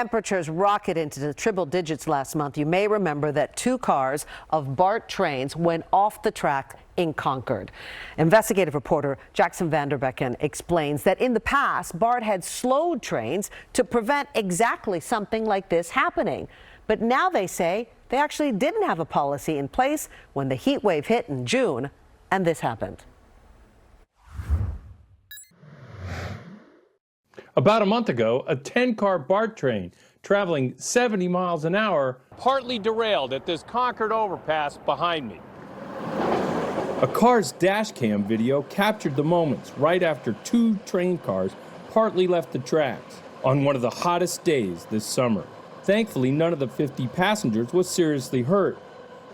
temperatures rocketed into the triple digits last month, you may remember that 2 cars of BART trains went off the track in Concord. Investigative reporter Jaxon Van Derbeken explains that in the past, BART had slowed trains to prevent exactly something like this happening. But now they say they actually didn't have a policy in place when the heat wave hit in June, and this happened. About a month ago, a 10-car BART train traveling 70 miles an hour partly derailed at this Concord overpass behind me. A car's dash cam video captured the moments right after 2 train cars partly left the tracks on one of the hottest days this summer. Thankfully, none of the 50 passengers was seriously hurt.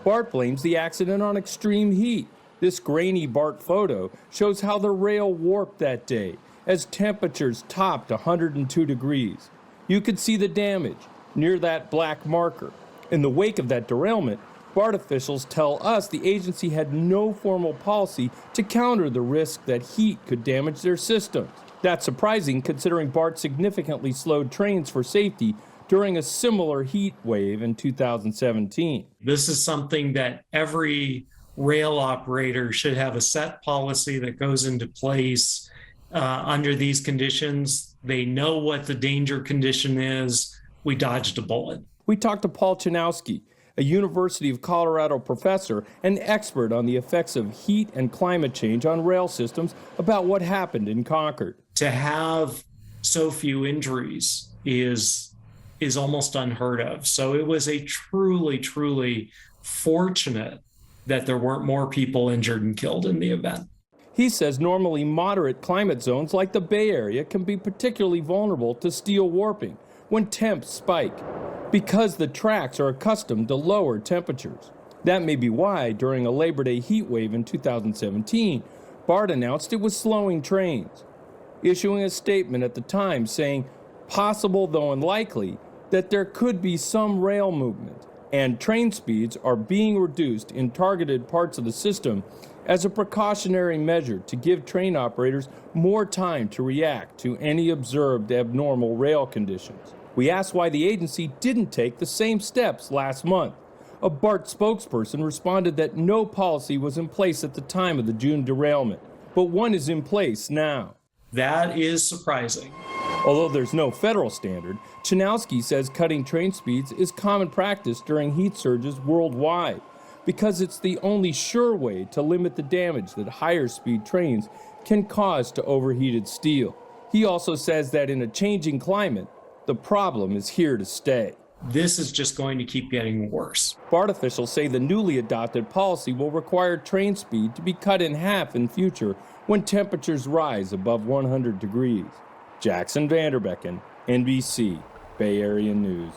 BART blames the accident on extreme heat. This grainy BART photo shows how the rail warped that day as temperatures topped 102 degrees. You could see the damage near that black marker. In the wake of that derailment, BART officials tell us the agency had no formal policy to counter the risk that heat could damage their systems. That's surprising considering BART significantly slowed trains for safety during a similar heat wave in 2017. This is something that every rail operator should have a set policy that goes into place under these conditions. They know what the danger condition is. We dodged a bullet. We talked to Paul Chanowski, a University of Colorado professor and expert on the effects of heat and climate change on rail systems, about what happened in Concord. To have so few injuries is almost unheard of. So it was a truly fortunate that there weren't more people injured and killed in the event. He says normally moderate climate zones like the Bay Area can be particularly vulnerable to steel warping when temps spike, because the tracks are accustomed to lower temperatures. That may be why, during a Labor Day heat wave in 2017, BART announced it was slowing trains, issuing a statement at the time saying, possible though unlikely, that there could be some rail movement, and train speeds are being reduced in targeted parts of the system as a precautionary measure to give train operators more time to react to any observed abnormal rail conditions. We asked why the agency didn't take the same steps last month. A BART spokesperson responded that no policy was in place at the time of the June derailment, but one is in place now. That is surprising. Although there's no federal standard, Chanowski says cutting train speeds is common practice during heat surges worldwide, because it's the only sure way to limit the damage that higher speed trains can cause to overheated steel. He also says that in a changing climate, the problem is here to stay. This is just going to keep getting worse. BART officials say the newly adopted policy will require train speed to be cut in half in future when temperatures rise above 100 degrees. Jaxon Van Derbeken, NBC, Bay Area News.